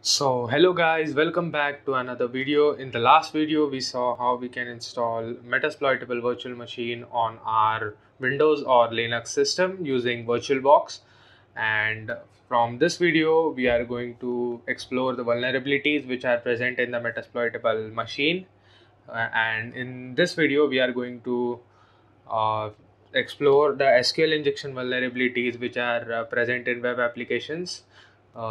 So hello guys, welcome back to another video. In the last video we saw how we can install Metasploitable virtual machine on our Windows or Linux system using VirtualBox, and from this video we are going to explore the vulnerabilities which are present in the Metasploitable machine. And in this video we are going to uh, explore the SQL injection vulnerabilities which are present in web applications.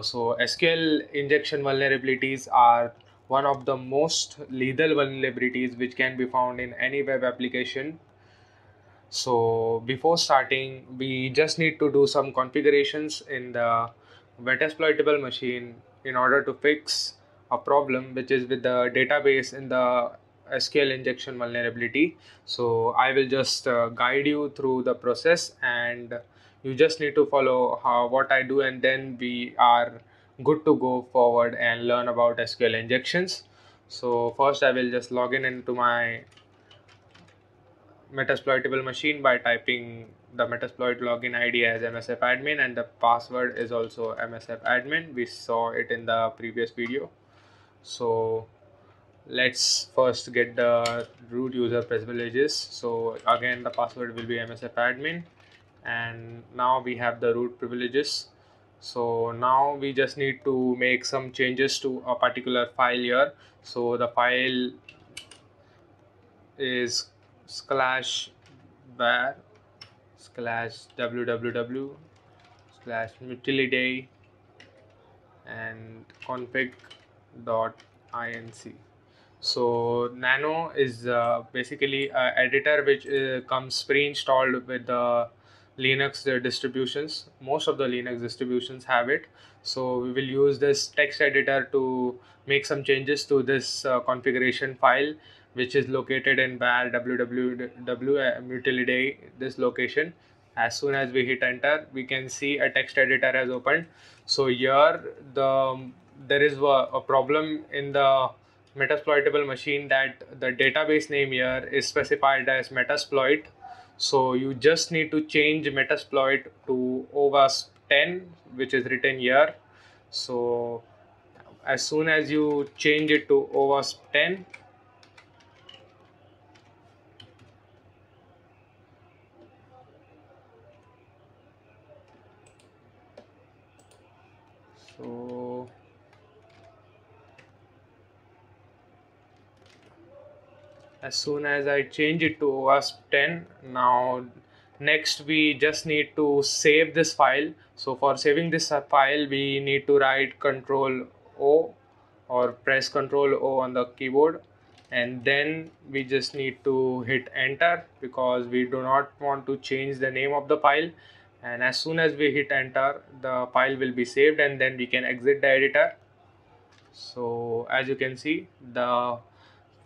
So SQL injection vulnerabilities are one of the most lethal vulnerabilities which can be found in any web application. So before starting, we just need to do some configurations in the Metasploitable machine in order to fix a problem which is with the database in the SQL injection vulnerability. So I will just guide you through the process, and you just need to follow what I do, and then we are good to go forward and learn about SQL injections. So first I will just log in into my Metasploitable machine by typing the Metasploit login ID as MSF admin, and the password is also MSF admin. We saw it in the previous video. So let's first get the root user privileges. So again, the password will be MSF admin, and now we have the root privileges. So now we just need to make some changes to a particular file here. So the file is slash var slash www slash utiliday and config dot inc. So Nano is basically an editor which comes pre-installed with the Linux distributions. Most of the Linux distributions have it. So we will use this text editor to make some changes to this configuration file, which is located in var www utiliday, this location. As soon as we hit enter, we can see a text editor has opened. So here there is a problem in the Metasploitable machine that the database name here is specified as Metasploit. So you just need to change Metasploit to OWASP 10, which is written here. So as soon as you change it to OWASP 10, so as soon as I change it to OWASP 10, now next we just need to save this file. So for saving this file, we need to write Control O or press Control O on the keyboard, and then we just need to hit enter because we do not want to change the name of the file. And as soon as we hit enter, the file will be saved, and then we can exit the editor. So as you can see, the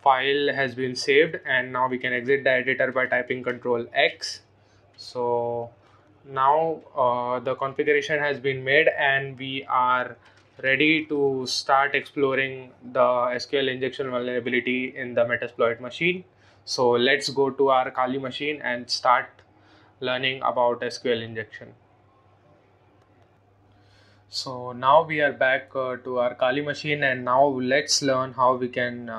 file has been saved, and now we can exit the editor by typing Control X. So now the configuration has been made, and we are ready to start exploring the SQL injection vulnerability in the Metasploit machine. So let's go to our Kali machine and start learning about SQL injection. So now we are back to our Kali machine, and now let's learn how we can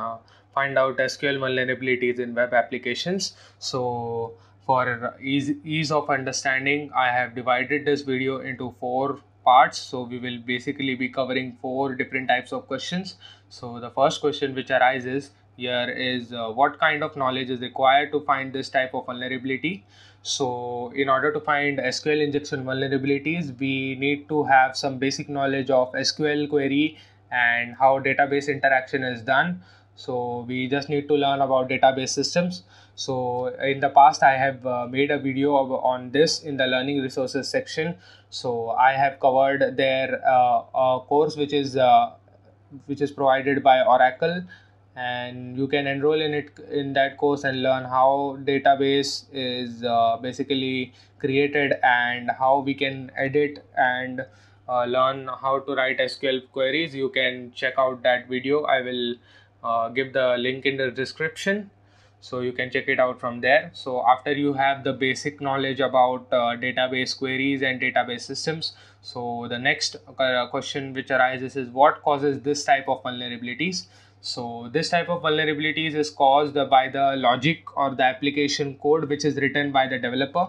find out SQL vulnerabilities in web applications. So for ease of understanding, I have divided this video into 4 parts. So we will basically be covering 4 different types of questions. So the first question which arises here is what kind of knowledge is required to find this type of vulnerability. So in order to find SQL injection vulnerabilities, we need to have some basic knowledge of SQL query and how database interaction is done. So we just need to learn about database systems. So in the past, I have made a video on this in the learning resources section. So I have covered their a course which is provided by Oracle, and you can enroll in it in that course and learn how database is basically created and how we can edit and learn how to write SQL queries. You can check out that video. I will give the link in the description. So you can check it out from there. So after you have the basic knowledge about database queries and database systems, so the next question which arises is what causes this type of vulnerabilities. So this type of vulnerabilities is caused by the logic or the application code which is written by the developer.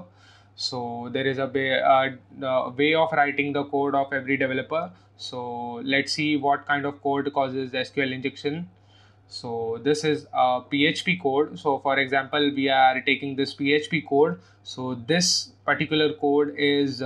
So there is a way of writing the code of every developer. So let's see what kind of code causes SQL injection. So this is a PHP code. So for example, we are taking this PHP code. So this particular code is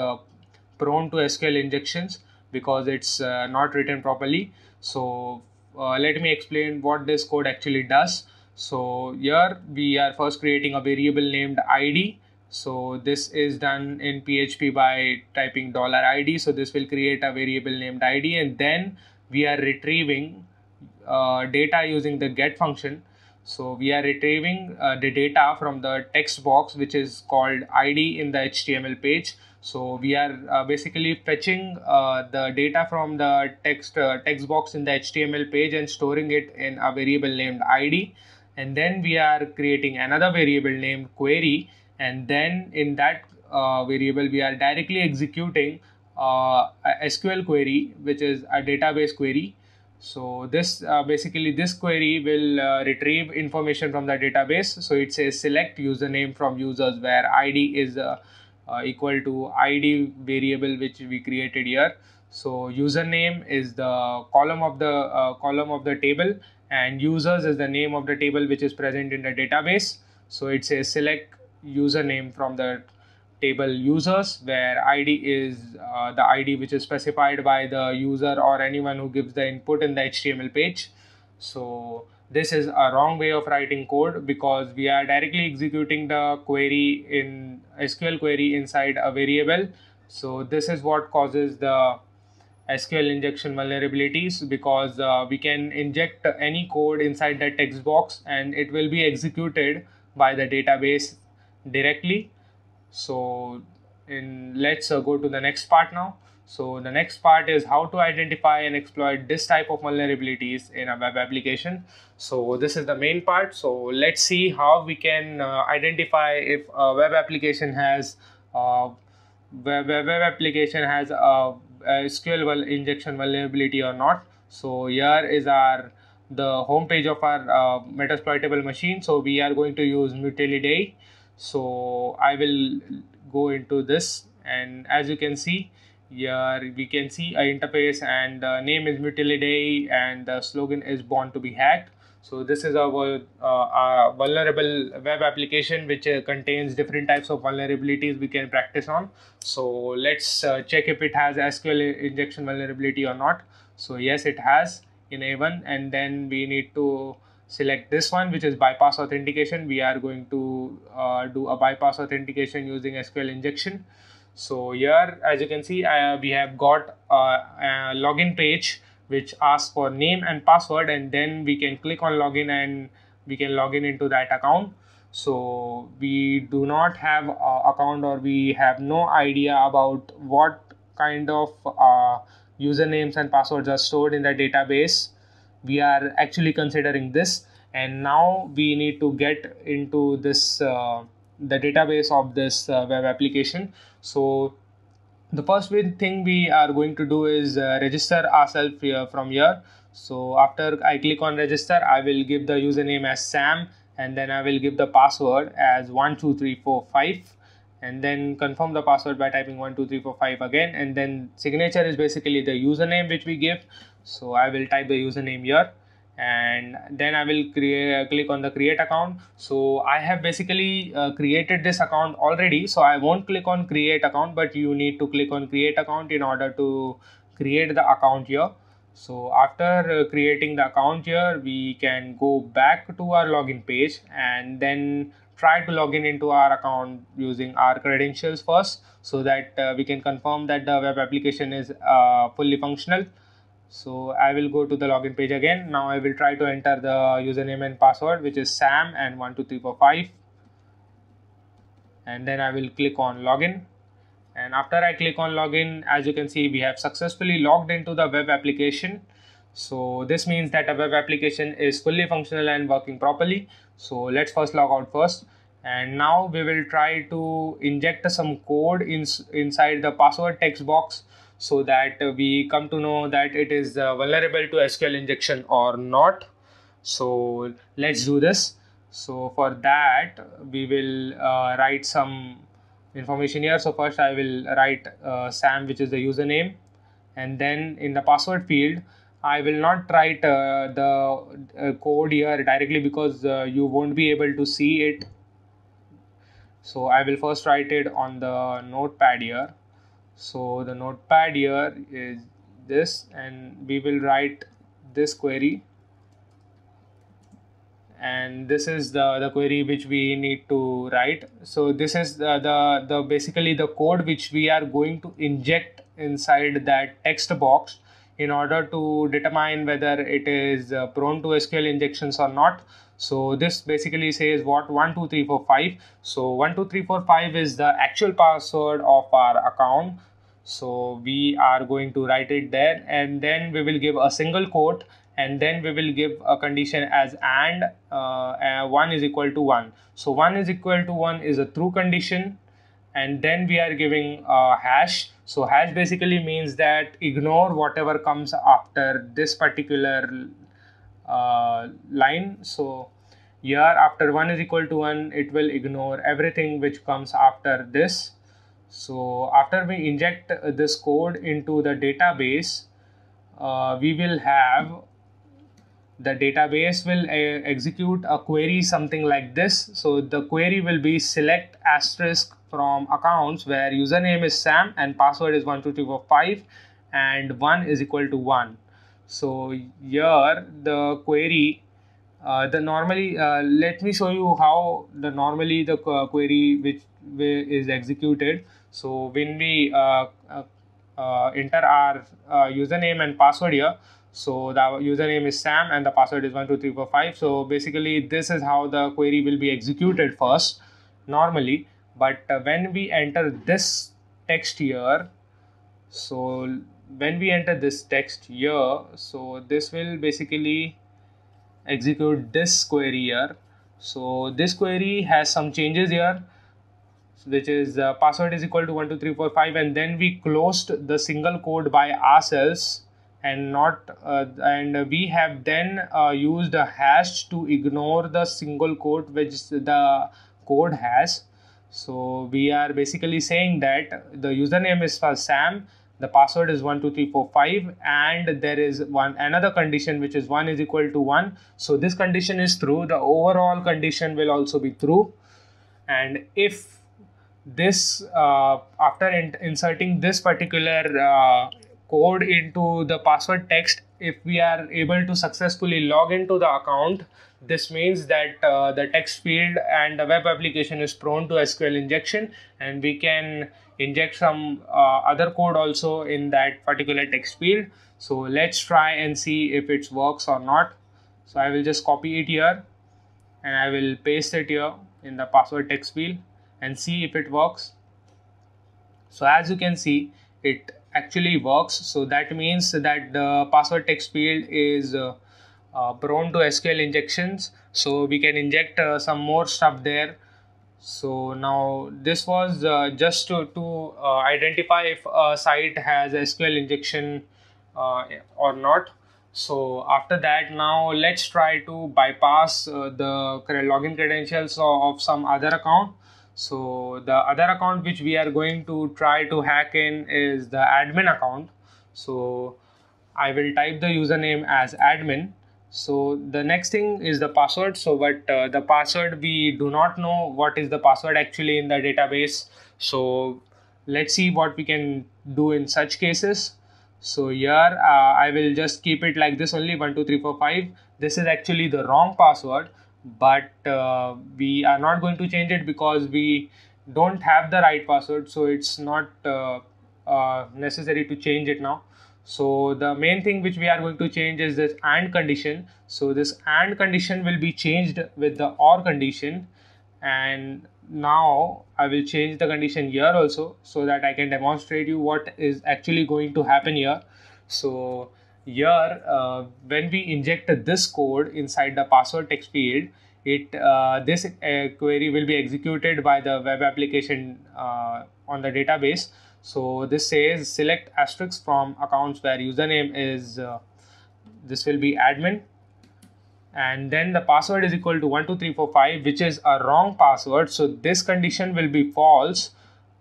prone to SQL injections because it's not written properly. So let me explain what this code actually does. So here we are first creating a variable named ID. So this is done in PHP by typing $ID. So this will create a variable named ID, and then we are retrieving data using the get function. So we are retrieving the data from the text box which is called ID in the HTML page. So we are basically fetching the data from the text box in the HTML page and storing it in a variable named ID, and then we are creating another variable named query, and then in that variable we are directly executing a SQL query which is a database query. So this basically this query will retrieve information from the database. So it says select username from users, where ID is equal to ID variable which we created here. So username is the column of the table, and users is the name of the table which is present in the database. So it says select username from the table users, where ID is the ID which is specified by the user or anyone who gives the input in the HTML page. So this is a wrong way of writing code because we are directly executing the query in SQL query inside a variable. So this is what causes the SQL injection vulnerabilities, because we can inject any code inside the text box and it will be executed by the database directly. So let's go to the next part now. So the next part is how to identify and exploit this type of vulnerabilities in a web application. So this is the main part. So let's see how we can identify if a web application has a SQL injection vulnerability or not. So here is the home page of our Metasploitable machine. So we are going to use Mutilidae. So I will go into this, and as you can see here, we can see a interface, and the name is Mutilidae and the slogan is born to be hacked. So this is a vulnerable web application which contains different types of vulnerabilities we can practice on. So let's check if it has SQL injection vulnerability or not. So yes, it has in A1, and then we need to select this one, which is bypass authentication. We are going to do a bypass authentication using SQL injection. So here, as you can see, we have got a login page which asks for name and password, and then we can click on login and we can log in into that account. So we do not have an account, or we have no idea about what kind of usernames and passwords are stored in the database. We are actually considering this, and now we need to get into this the database of this web application. So the first thing we are going to do is register ourselves here from here. So after I click on register, I will give the username as Sam, and then I will give the password as 12345, and then confirm the password by typing 12345 again, and then signature is basically the username which we give. So I will type the username here, and then I will click on the create account. So I have basically created this account already, so I won't click on create account, but you need to click on create account in order to create the account here. So after creating the account here, we can go back to our login page and then try to log in into our account using our credentials first, so that we can confirm that the web application is fully functional. So I will go to the login page again. Now I will try to enter the username and password, which is Sam and 12345, and then I will click on login. And after I click on login, as you can see, we have successfully logged into the web application. So this means that a web application is fully functional and working properly. So let's first log out first. And now we will try to inject some code inside the password text box, so that we come to know that it is vulnerable to SQL injection or not. So let's do this. So for that we will write some information here. So first I will write Sam, which is the username, and then in the password field I will not write the code here directly, because you won't be able to see it. So I will first write it on the notepad here. So the notepad here is this, and we will write this query, and this is the query which we need to write. So this is the basically the code which we are going to inject inside that text box in order to determine whether it is prone to SQL injections or not. So this basically says what 1 2 3 4 5. So 1 2 3 4 5 is the actual password of our account. So we are going to write it there, and then we will give a single quote, and then we will give a condition as and 1 is equal to 1. So 1 is equal to 1 is a true condition, and then we are giving a hash. So hash basically means that ignore whatever comes after this particular line. So here after 1 is equal to 1, it will ignore everything which comes after this. So after we inject this code into the database, we will have the database will execute a query something like this. So the query will be select asterisk from accounts where username is Sam and password is 12345 and 1 is equal to 1. So here the query the normally let me show you how the normally the query which is executed. So when we enter our username and password here, so the username is Sam and the password is 12345. So basically this is how the query will be executed first normally. But when we enter this text here, so when we enter this text here, so this will basically execute this query here. So this query has some changes here, which is password is equal to 12345, and then we closed the single code by ourselves and not and we have then used a hash to ignore the single quote which the code has. So we are basically saying that the username is for Sam, the password is 12345, and there is another condition which is 1 is equal to 1. So this condition is true, the overall condition will also be true. And if this after inserting this particular code into the password text, if we are able to successfully log into the account, this means that the text field and the web application is prone to SQL injection, and we can inject some other code also in that particular text field. So let's try and see if it works or not. So I will just copy it here and I will paste it here in the password text field and see if it works. So as you can see, it actually works. So that means that the password text field is prone to SQL injections, so we can inject some more stuff there. So now this was just to identify if a site has SQL injection or not. So after that, now let's try to bypass the login credentials of some other account. So the other account which we are going to try to hack in is the admin account. So I will type the username as admin. So the next thing is the password. So but the password, we do not know what is the password actually in the database. So let's see what we can do in such cases. So here I will just keep it like this only, 12345. This is actually the wrong password, but we are not going to change it because we don't have the right password, so it's not necessary to change it now. So the main thing which we are going to change is this AND condition. So this AND condition will be changed with the OR condition, and now I will change the condition here also so that I can demonstrate you what is actually going to happen here. So here when we inject this code inside the password text field, this query will be executed by the web application on the database. So this says select asterisk from accounts where username is this will be admin, and then the password is equal to 12345, which is a wrong password. So this condition will be false,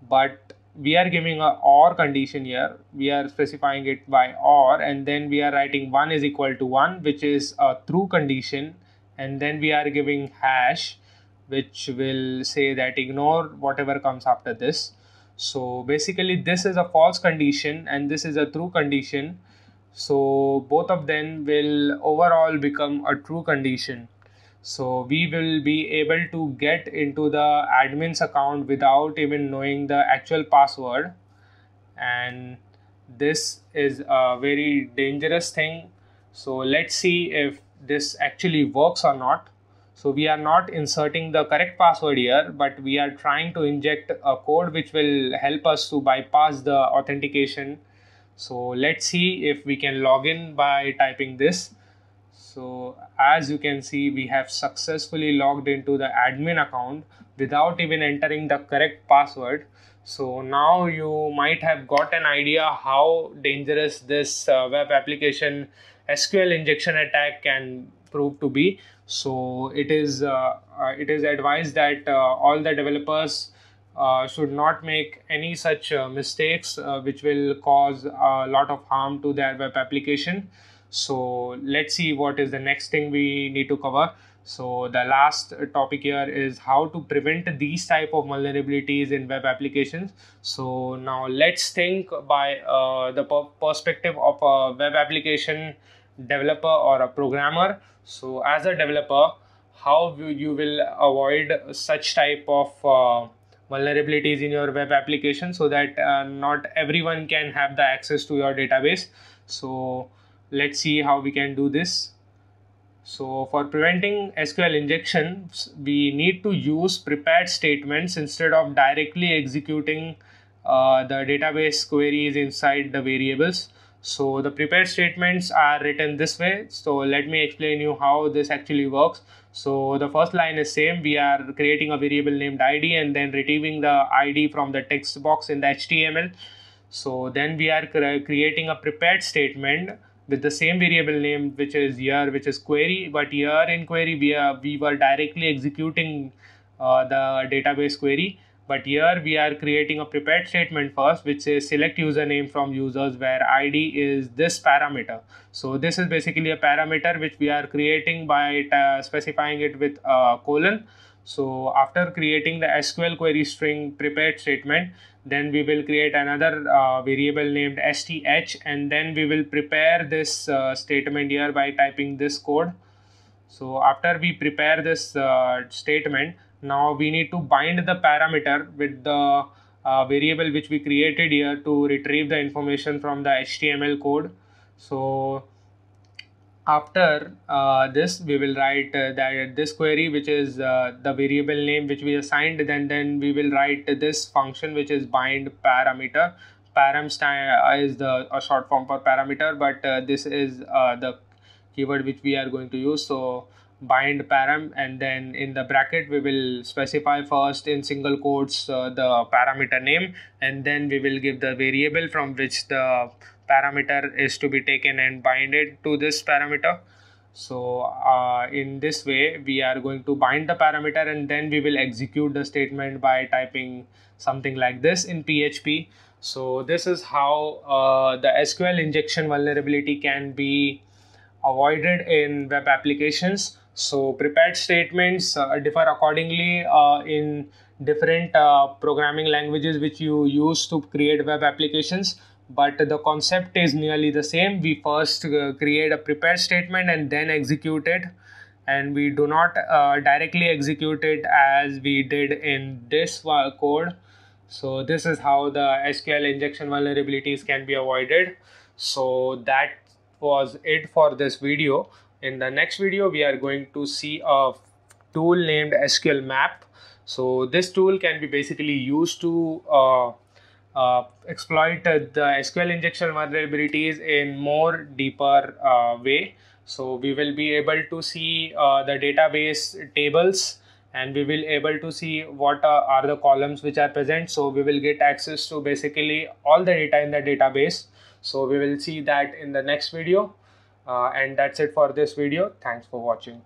but we are giving a or condition here. We are specifying it by or, and then we are writing 1 is equal to 1, which is a true condition, and then we are giving hash, which will say that ignore whatever comes after this. So basically this is a false condition and this is a true condition. So both of them will overall become a true condition. So we will be able to get into the admin's account without even knowing the actual password, and this is a very dangerous thing. So let's see if this actually works or not. So we are not inserting the correct password here, but we are trying to inject a code which will help us to bypass the authentication. So let's see if we can log in by typing this. So as you can see, we have successfully logged into the admin account without even entering the correct password. So now you might have got an idea how dangerous this web application SQL injection attack can prove to be. So it is advised that all the developers should not make any such mistakes which will cause a lot of harm to their web application. So let's see what is the next thing we need to cover. So the last topic here is how to prevent these type of vulnerabilities in web applications. So now let's think by the perspective of a web application developer or a programmer. So as a developer, how you will avoid such type of vulnerabilities in your web application so that not everyone can have the access to your database. So let's see how we can do this. So for preventing SQL injections, we need to use prepared statements instead of directly executing the database queries inside the variables. So the prepared statements are written this way. So let me explain you how this actually works. So the first line is same. We are creating a variable named ID and then retrieving the ID from the text box in the HTML. So then we are creating a prepared statement with the same variable name, which is here, which is query. But here in query, we were directly executing the database query. But here we are creating a prepared statement first, which says select username from users where ID is this parameter. So this is basically a parameter which we are creating by specifying it with a colon. So after creating the SQL query string prepared statement, then we will create another variable named sth, and then we will prepare this statement here by typing this code. So after we prepare this statement, now we need to bind the parameter with the variable which we created here to retrieve the information from the HTML code. So after this, we will write that this query, which is the variable name which we assigned, then we will write this function which is bind parameter. Param is the short form for parameter, but this is the keyword which we are going to use. So bind param, and then in the bracket we will specify first in single quotes the parameter name, and then we will give the variable from which the parameter is to be taken and binded to this parameter. So in this way we are going to bind the parameter, and then we will execute the statement by typing something like this in PHP. So this is how the SQL injection vulnerability can be avoided in web applications. So prepared statements differ accordingly in different programming languages which you use to create web applications, but the concept is nearly the same. We first create a prepared statement and then execute it, and we do not directly execute it as we did in this code. So this is how the SQL injection vulnerabilities can be avoided. So that was it for this video. In the next video, we are going to see a tool named SQL Map. So this tool can be basically used to exploit the SQL injection vulnerabilities in more deeper way. So we will be able to see the database tables, and we will able to see what are the columns which are present. So we will get access to basically all the data in the database. So we will see that in the next video. And that's it for this video. Thanks for watching.